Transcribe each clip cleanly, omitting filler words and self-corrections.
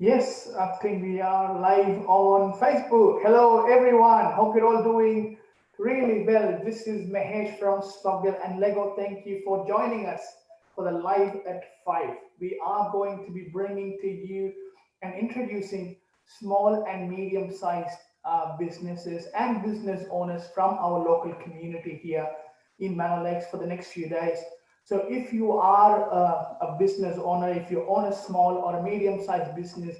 Yes, I think we are live on Facebook. Hello, everyone. Hope you're all doing really well. This is Mahesh from Stockdale and Lego. Thank you for joining us for the live at 5. We are going to be bringing to you and introducing small and medium sized businesses and business owners from our local community here in Manor for the next few days. So if you are a business owner, if you own a small or a medium-sized business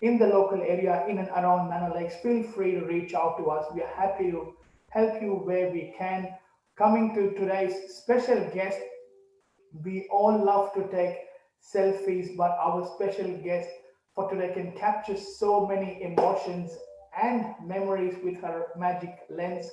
in the local area in and around Manor Lakes, feel free to reach out to us. We are happy to help you where we can. Coming to today's special guest, we all love to take selfies, but our special guest for today can capture so many emotions and memories with her magic lens.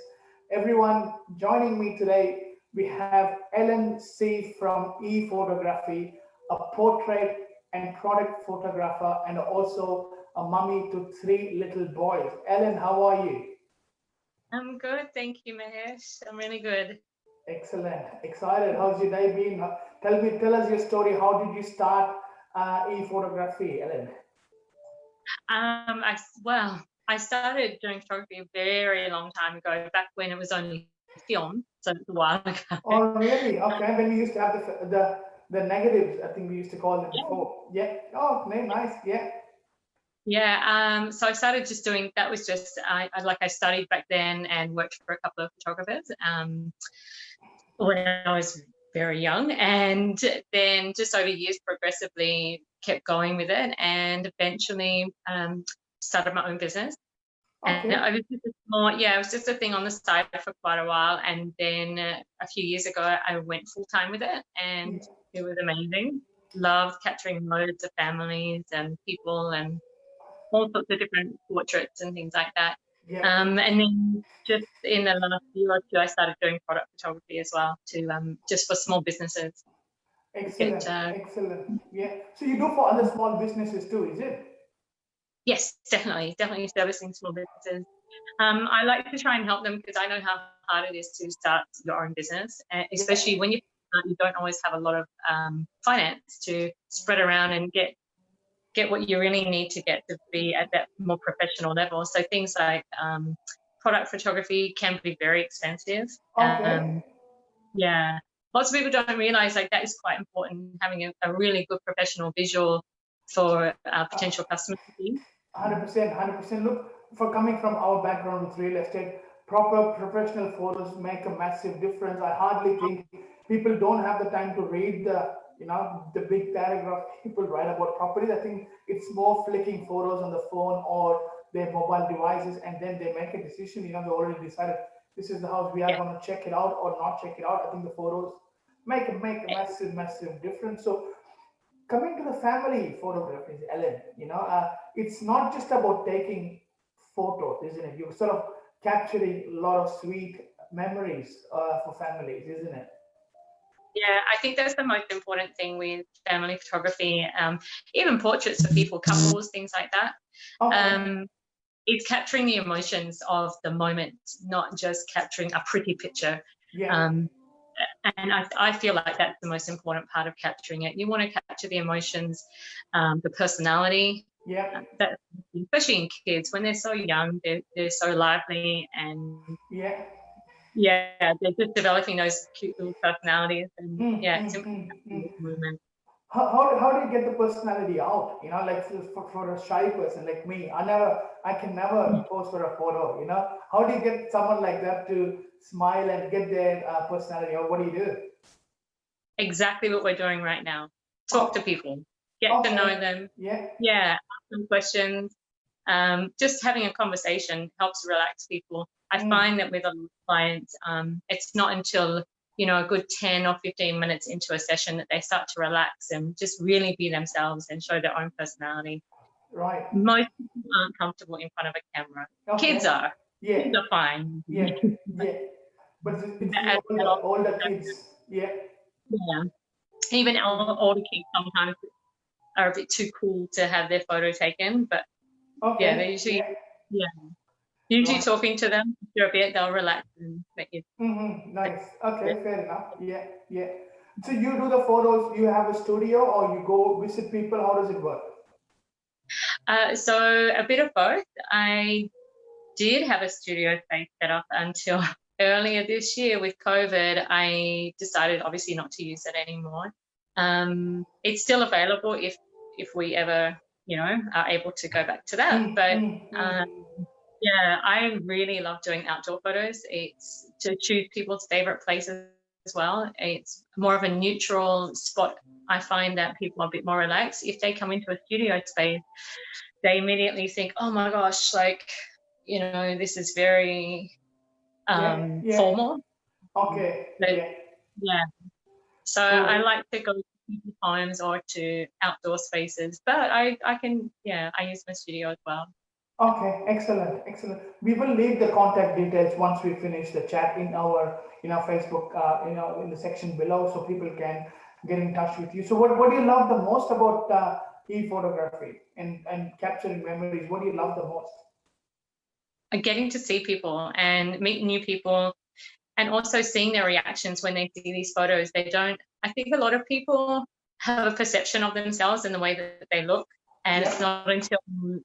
Everyone joining me today, we have Ellen C from E Photography, a portrait and product photographer, and also a mummy to three little boys. Ellen, how are you? I'm good, thank you, Mahesh. I'm really good. Excellent. Excited. How's your day been? Tell us your story. How did you start e-photography, Ellen? I started doing photography a very long time ago, back when it was only film, so it's a while ago. Oh, really? Okay. When we used to have the negatives, I think we used to call them before. Yeah. Oh, nice. Yeah. Yeah. So I started just doing that. Was just I studied back then and worked for a couple of photographers when I was very young, and then just over years progressively kept going with it, and eventually started my own business. Okay. And it was just a thing on the side for quite a while. And then a few years ago, I went full time with it, and it was amazing. Loved capturing loads of families and people and all sorts of different portraits and things like that. Yeah. And then just in the last year or two, I started doing product photography as well, to just for small businesses. Excellent. Excellent. Yeah. So you do for other small businesses too, is it? Yes, definitely servicing small businesses. I like to try and help them because I know how hard it is to start your own business, especially when you don't always have a lot of finance to spread around and get what you really need to get to be at that more professional level. So things like product photography can be very expensive. Okay. Yeah, lots of people don't realize like that is quite important, having a really good professional visual for potential customers to see. 100%, 100%. Look, for coming from our background with real estate, proper professional photos make a massive difference. I hardly think people don't have the time to read the big paragraph people write about properties. I think it's more flicking photos on the phone or their mobile devices, and then they make a decision. They already decided this is the house, we are Yeah. going to check it out or not check it out. I think the photos make a massive difference. So coming to the family photography, Ellen, it's not just about taking photos, isn't it? You're sort of capturing a lot of sweet memories for families, isn't it? Yeah, I think that's the most important thing with family photography, even portraits of people, couples, things like that. Okay. It's capturing the emotions of the moment, not just capturing a pretty picture. Yeah. And I feel like that's the most important part of capturing it. You want to capture the emotions, the personality. Yeah. That, especially in kids, when they're so young, they're so lively, and Yeah. they're just developing those cute little personalities. And it's important Mm. in this movement. How do you get the personality out? Like for a shy person like me, I can never pose for a photo. How do you get someone like that to smile and get their personality out? What do you do? Exactly what we're doing right now. Talk to people, get to know Okay. them. Yeah. Ask them questions. Just having a conversation helps relax people. I find that with a lot of clients, it's not until a good 10 or 15 minutes into a session that they start to relax and just really be themselves and show their own personality. Right. Most people aren't comfortable in front of a camera. Kids Okay. are. Yeah. Kids are fine. Yeah. Yeah. But it's the As older kids. Yeah. yeah. Even older kids sometimes are a bit too cool to have their photo taken, but they Okay. usually Yeah. usually Right. talking to them for a bit, they'll relax and let you. Nice. Okay. Fair enough. Yeah. Yeah. So you do the photos. You have a studio, or you go visit people. How does it work? So a bit of both. I did have a studio space set up until earlier this year. With COVID, I decided obviously not to use it anymore. It's still available if we ever, are able to go back to that. But yeah, I really love doing outdoor photos. It's to choose people's favorite places as well. It's more of a neutral spot. I find that people are a bit more relaxed. If they come into a studio space, they immediately think, oh my gosh, like, this is very formal. Okay. But, Yeah. yeah. So I like to go to homes or to outdoor spaces, but I use my studio as well. Okay, excellent, excellent. We will leave the contact details once we finish the chat in our Facebook in the section below, so people can get in touch with you. So what do you love the most about e-photography and capturing memories? What do you love the most? Getting to see people and meet new people, and also seeing their reactions when they see these photos. I think a lot of people have a perception of themselves in the way that they look. And it's not until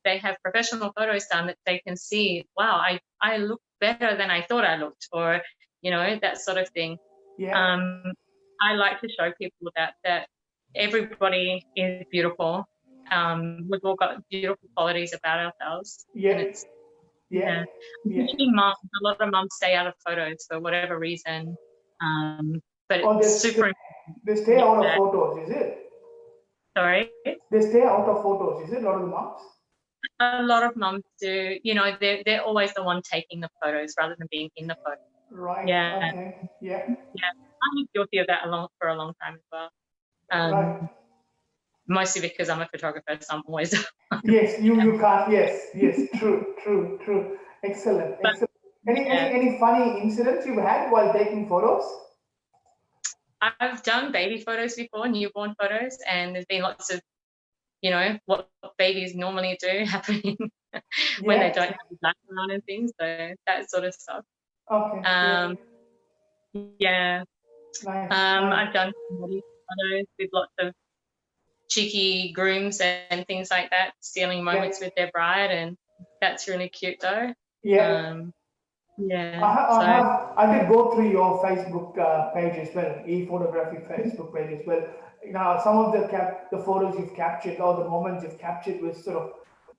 they have professional photos done that they can see, wow, I look better than I thought I looked, or, that sort of thing. Yeah. I like to show people that everybody is beautiful. We've all got beautiful qualities about ourselves. Yeah. And it's, Yeah. especially moms. A lot of mums stay out of photos for whatever reason. But Or it's super they stay out of important. photos, is it? Sorry? They stay out of photos, is it? A lot of the moms? A lot of mums do. They're always the one taking the photos rather than being in the photo. Right. Yeah. Okay. Yeah. Yeah. I was guilty of that for a long time as well. Right. Mostly because I'm a photographer, so I'm always. Yes, you can't. Yes. True. Excellent. Any funny incidents you've had while taking photos? I've done baby photos before, newborn photos, and there's been lots of, what babies normally do happening when they don't have the background and things. So that sort of stuff. Okay. Yeah. Nice. I've done wedding photos with lots of cheeky grooms and things like that, stealing moments with their bride, and that's really cute though. Yeah. I did go through your Facebook page as well, e-photography Facebook page as well. Some of the photos you've captured or the moments you've captured was sort of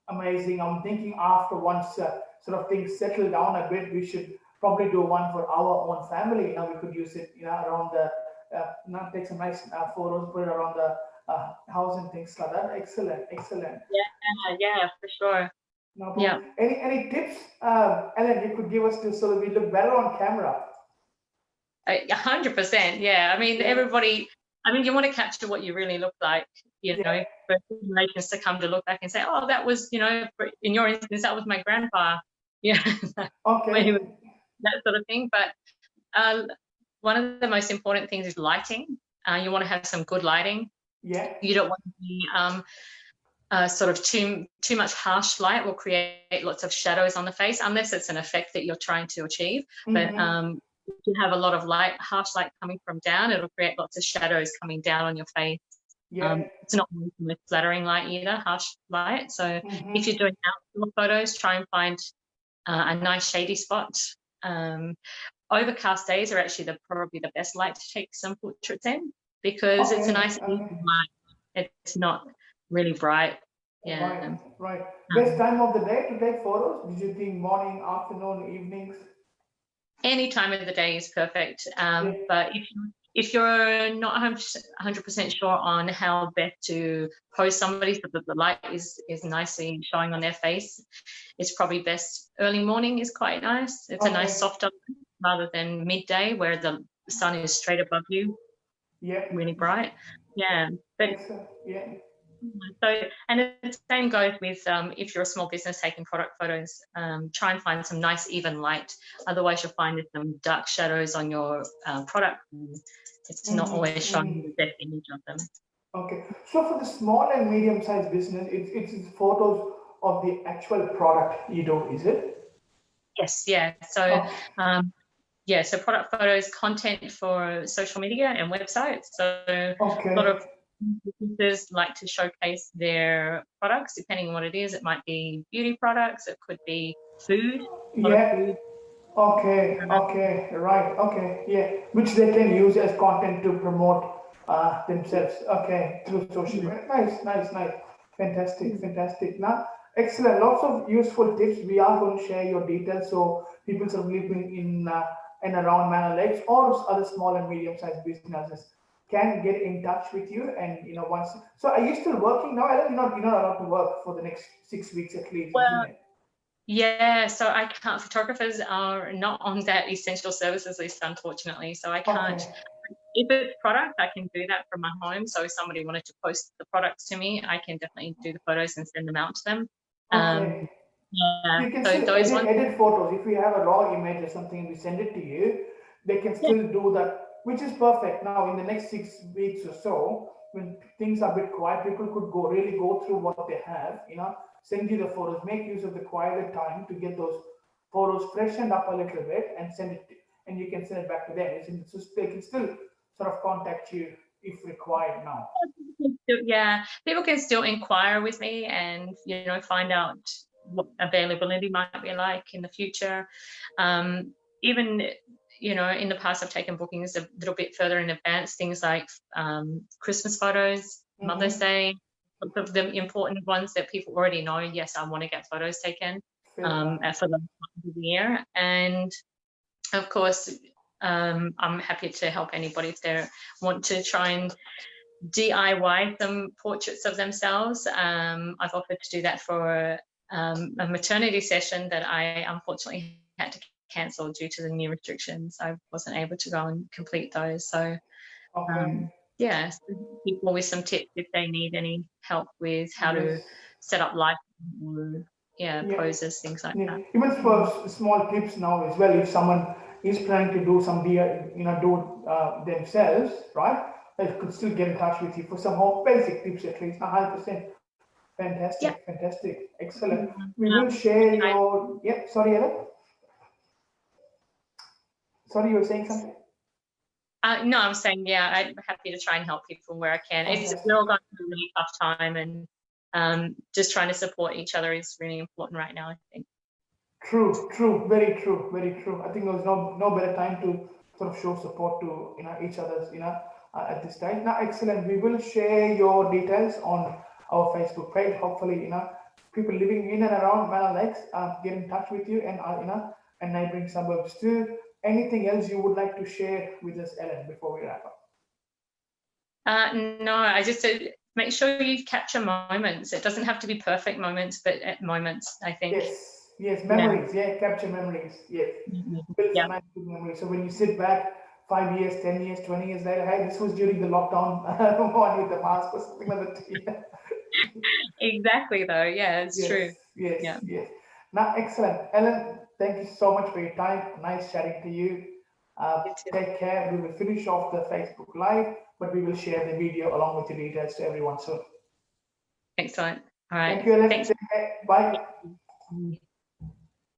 amazing. I'm thinking after once sort of things settle down a bit, we should probably do one for our own family. We could use it, around the, take some nice photos, put it around the house and things like that. Excellent. Yeah, for sure. No, yeah. Any tips, Ellen, you could give us so that we look better on camera? 100%. Yeah. I mean, everybody. I mean, you want to capture what you really look like, for generations to come to look back and say, oh, that was, in your instance, that was my grandpa. Yeah. Okay. That sort of thing. But one of the most important things is lighting. You want to have some good lighting. Yeah. You don't want to be sort of too much harsh light will create lots of shadows on the face, unless it's an effect that you're trying to achieve. But if you have a lot of harsh light coming from down, it'll create lots of shadows coming down on your face. It's not really flattering light either, harsh light. So if you're doing outdoor photos, try and find a nice shady spot. Overcast days are actually probably the best light to take some portraits in, because it's a nice easy light. It's not really bright. Yeah. Right. Best time of the day to take photos? Did you think morning, afternoon, evenings? Any time of the day is perfect. But if you're not 100% sure on how best to pose somebody so that the light is nicely showing on their face, it's probably best early morning is quite nice. It's a nice softer light rather than midday where the sun is straight above you. Yeah. Really bright. Yeah. But yeah. So, and the same goes with if you're a small business taking product photos, try and find some nice even light. Otherwise, you'll find there's some dark shadows on your product. It's not always showing the best image of them. Okay. So for the small and medium-sized business, it's photos of the actual product you do, is it? Yes. Yeah. So, so product photos, content for social media and websites. So a lot of businesses like to showcase their products, depending on what it is. It might be beauty products, it could be food, a lot of Yeah. food. Okay, okay, right, okay, yeah, which they can use as content to promote themselves. Okay, through social media. Nice, nice, nice. Fantastic, fantastic. Now, excellent. Lots of useful tips. We are going to share your details so people sort of living in and around Manor Lakes or other small and medium-sized businesses can get in touch with you. And once. So, are you still working now? I don't. You're not allowed to work for the next 6 weeks at least, isn't Well, it? yeah, so I can't, photographers are not on that essential services list, unfortunately. So I can't, Okay. if it's product, I can do that from my home. So if somebody wanted to post the products to me, I can definitely do the photos and send them out to them. Okay. Yeah, You can so still those ones, edit photos. If we have a raw image or something and we send it to you, they can yeah, still do that, which is perfect. Now, in the next 6 weeks or so, when things are a bit quiet, people could really go through what they have, send you the photos, make use of the quieter time to get those photos freshened up a little bit and send it, and you can send it back to them. So they can still sort of contact you if required now. yeah, people can still inquire with me and, find out what availability might be like in the future. Even, in the past, I've taken bookings a little bit further in advance, things like Christmas photos, Mother's Mm-hmm. Day, of the important ones that people already know. Yes, I want to get photos taken Fair enough. for the time of the year. And of course, I'm happy to help anybody if they want to try and DIY some portraits of themselves. I've offered to do that for a maternity session that I unfortunately had to cancel due to the new restrictions. I wasn't able to go and complete those. So Okay. yeah, so people with some tips if they need any help with how Yes. to set up life or Yeah. poses, things like Yeah. that. Even for small tips now as well, if someone is planning to do some do themselves, right? They could still get in touch with you for some more basic tips at least. 100%. Yeah. Fantastic, fantastic, excellent. We will Um, share your. Yep. Sorry, Ellen. Sorry, you were saying something. no, I'm saying, yeah, I'm happy to try and help people where I can. We're Fantastic. all going through a really tough time, and just trying to support each other is really important right now, I think. True, true, very true, very true. I think there's no better time to sort of show support to each other's at this time. Now, excellent. We will share your details on our Facebook page. Hopefully, people living in and around Manor Lakes get in touch with you and and neighboring suburbs too. Anything else you would like to share with us, Ellen, before we wrap up? No, I just said make sure you capture moments. It doesn't have to be perfect moments, but at moments, I think. Yes, yes, Yeah. memories. Yeah, capture memories. Yes, build Yeah. some nice good memories. So when you sit back 5 years, 10 years, 20 years later, hey, this was during the lockdown one with the mask or something like that. Yeah. Exactly, though. Yeah, it's Yes, true. yes, Yeah. yes. Now, excellent, Ellen. Thank you so much for your time. Nice chatting to you. You too. Take care. We will finish off the Facebook Live, but we will share the video along with the details to everyone soon. Excellent. All Thank right. you, Ellen. Thanks. Take care. Bye.